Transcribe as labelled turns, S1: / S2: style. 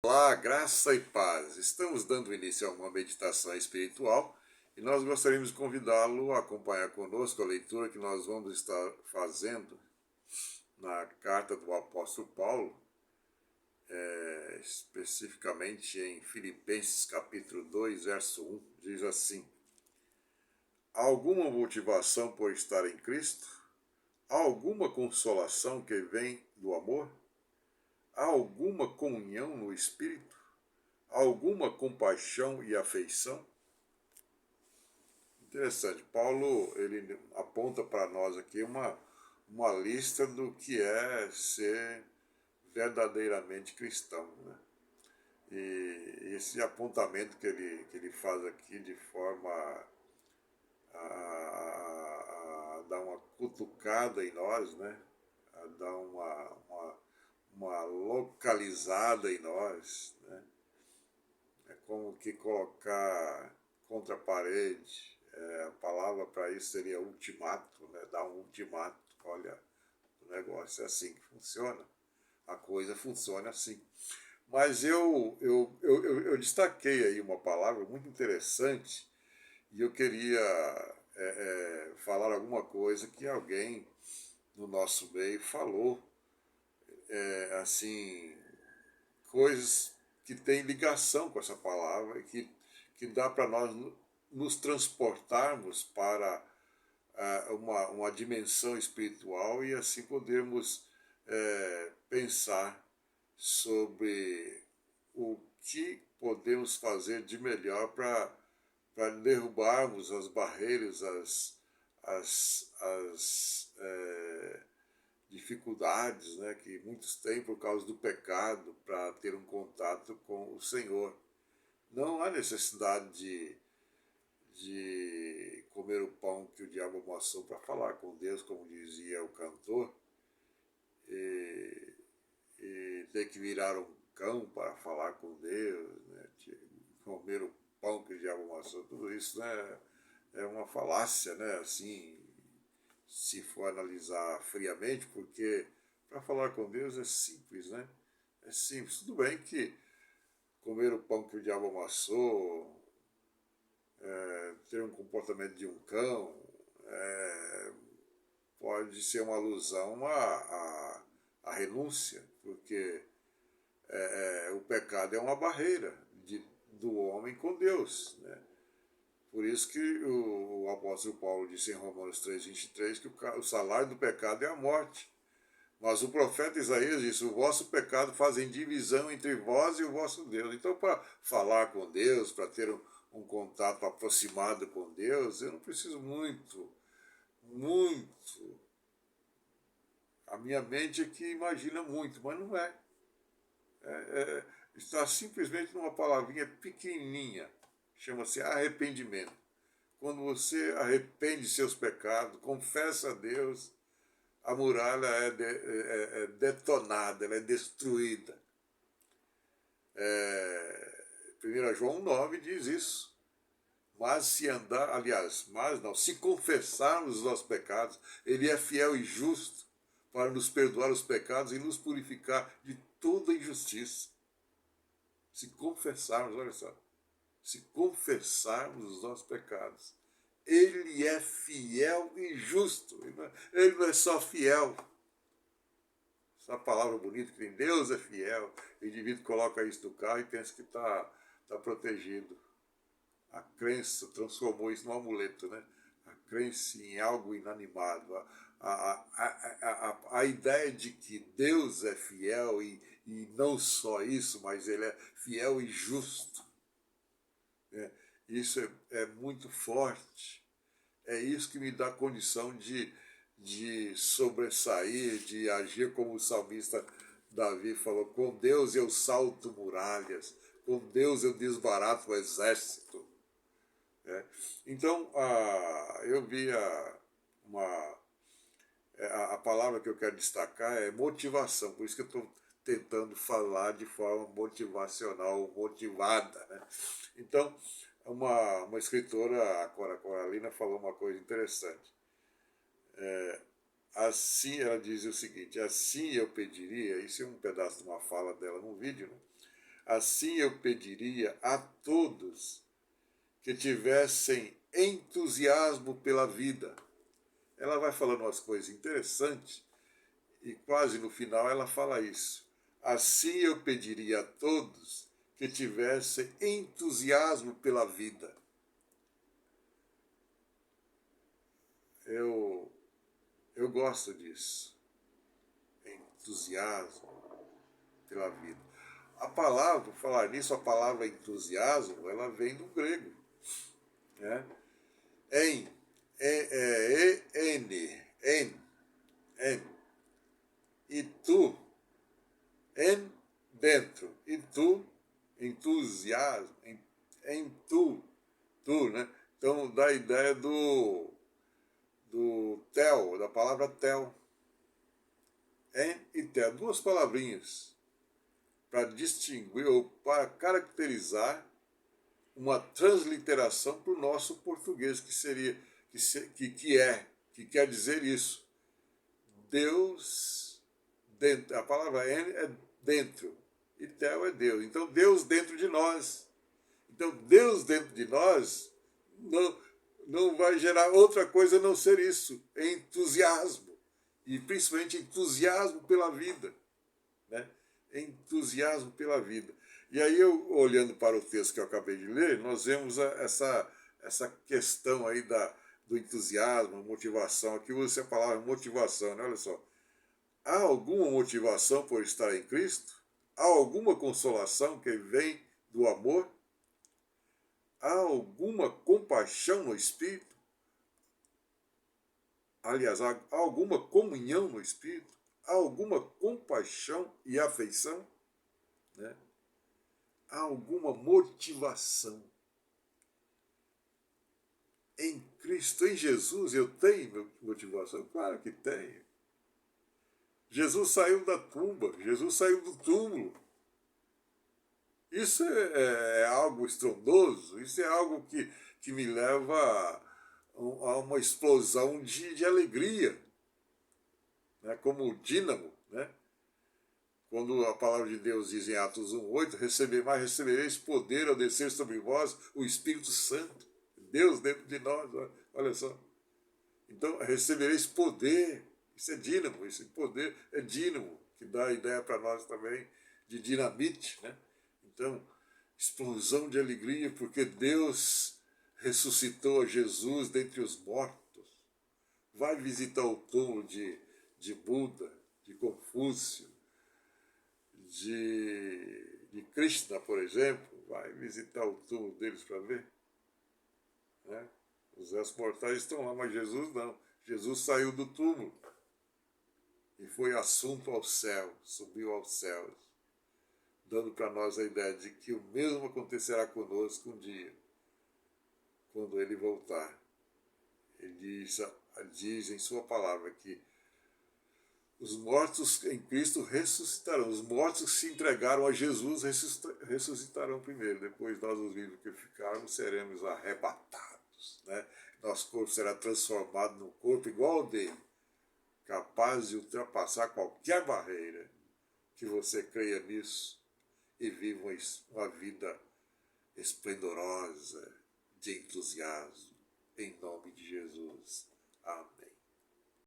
S1: Olá, graça e paz. Estamos dando início a uma meditação espiritual e nós gostaríamos de convidá-lo a acompanhar conosco a leitura que nós vamos estar fazendo na carta do apóstolo Paulo, especificamente em Filipenses capítulo 2, verso 1, diz assim: há alguma motivação por estar em Cristo? Há alguma consolação que vem do amor? Há alguma comunhão no Espírito? Há alguma compaixão e afeição? Interessante. Paulo ele aponta para nós aqui uma lista do que é ser verdadeiramente cristão, né? E esse apontamento que ele faz aqui de forma a dar uma cutucada em nós, né? A dar uma localizada em nós, né? É como que colocar contra a parede. A palavra para isso seria ultimato, né? Dar um ultimato. Olha, o negócio é assim que funciona. A coisa funciona assim. Mas eu destaquei aí uma palavra muito interessante e eu queria falar alguma coisa que alguém no nosso meio falou, assim, coisas que têm ligação com essa palavra e que dá para nós nos transportarmos para uma dimensão espiritual e assim podermos pensar sobre o que podemos fazer de melhor para derrubarmos as barreiras, as dificuldades, né, que muitos têm por causa do pecado para ter um contato com o Senhor. Não há necessidade de comer o pão que o diabo amassou para falar com Deus, como dizia o cantor, e ter que virar um cão para falar com Deus, né, comer o pão que o diabo amassou, tudo isso, né, é uma falácia, né, assim, se for analisar friamente, porque para falar com Deus é simples, né? É simples. Tudo bem que comer o pão que o diabo amassou, ter um comportamento de um cão, pode ser uma alusão à renúncia, porque o pecado é uma barreira do homem com Deus, né? Por isso que o apóstolo Paulo disse em Romanos 3,23 que o salário do pecado é a morte. Mas o profeta Isaías disse: o vosso pecado fazem divisão entre vós e o vosso Deus. Então, para falar com Deus, para ter um contato aproximado com Deus, eu não preciso muito. A minha mente é que imagina muito, mas não é. Está simplesmente numa palavrinha pequenininha, chama-se arrependimento. Quando você arrepende seus pecados, confessa a Deus, a muralha é detonada, ela é destruída. 1 João 9 diz isso. Mas se andar, aliás, mas não, se confessarmos os nossos pecados, Ele é fiel e justo para nos perdoar os pecados e nos purificar de toda injustiça. Se confessarmos, olha só, se confessarmos os nossos pecados, Ele é fiel e justo. Ele não é só fiel. Essa palavra bonita que tem, Deus é fiel. O indivíduo coloca isso no carro e pensa que está protegido. A crença transformou isso num amuleto, né? A crença em algo inanimado. A ideia de que Deus é fiel e não só isso, mas Ele é fiel e justo. Né? Isso é muito forte. É isso que me dá condição de sobressair, de agir como o salmista Davi falou: com Deus eu salto muralhas, com Deus eu desbarato o exército. Então, eu vi a palavra que eu quero destacar é motivação, por isso que eu estou tentando falar de forma motivacional, motivada. Né? Então, uma escritora, a Cora Coralina, falou uma coisa interessante. Assim, ela diz o seguinte: assim eu pediria, isso é um pedaço de uma fala dela num vídeo, né? Assim eu pediria a todos que tivessem entusiasmo pela vida. Ela vai falando umas coisas interessantes e quase no final ela fala isso. Assim eu pediria a todos que tivessem entusiasmo pela vida. Eu gosto disso. Entusiasmo pela vida. A palavra, por falar nisso, a palavra entusiasmo, ela vem do grego. Né? En, e tu, dentro, e tu, entusiasmo, em tu, né? Então dá a ideia do tel, da palavra tel, en e tel, duas palavrinhas, para distinguir ou para caracterizar uma transliteração para o nosso português, que seria, que quer dizer isso. Deus, dentro, a palavra en é dentro, e tel é Deus. Então, Deus dentro de nós. Então, Deus dentro de nós não vai gerar outra coisa a não ser isso, entusiasmo. E principalmente entusiasmo pela vida. Né? Entusiasmo pela vida. E aí, eu, olhando para o texto que eu acabei de ler, nós vemos essa questão aí do entusiasmo, motivação. Aqui usa a palavra motivação, né? Olha só. Há alguma motivação por estar em Cristo? Há alguma consolação que vem do amor? Há alguma compaixão no Espírito? Aliás, há alguma comunhão no Espírito? Há alguma compaixão e afeição? Né? Há alguma motivação? Em Cristo, em Jesus, eu tenho motivação? Claro que tenho. Jesus saiu da tumba, Jesus saiu do túmulo. Isso é algo estrondoso, isso é algo que me leva a uma explosão de alegria, né? Como o dínamo, né? Quando a palavra de Deus diz em Atos 1:8, recebereis poder ao descer sobre vós o Espírito Santo, Deus dentro de nós, olha só. Então, recebereis poder, isso é dínamo, esse poder é dínamo, que dá a ideia para nós também de dinamite, né? Então, explosão de alegria, porque Deus ressuscitou Jesus dentre os mortos. Vai visitar o túmulo de Buda, de Confúcio, de Krishna, por exemplo. Vai visitar o túmulo deles para ver. Né? Os restos mortais estão lá, mas Jesus não. Jesus saiu do túmulo e foi assunto ao céu, subiu aos céus, dando para nós a ideia de que o mesmo acontecerá conosco um dia, quando ele voltar. Ele diz em sua palavra que os mortos em Cristo ressuscitarão. Os mortos que se entregaram a Jesus ressuscitarão primeiro. Depois nós, os vivos que ficarmos, seremos arrebatados. Né? Nosso corpo será transformado num corpo igual ao dele, capaz de ultrapassar qualquer barreira. Que você creia nisso e viva uma vida esplendorosa, de entusiasmo, em nome de Jesus. Amém.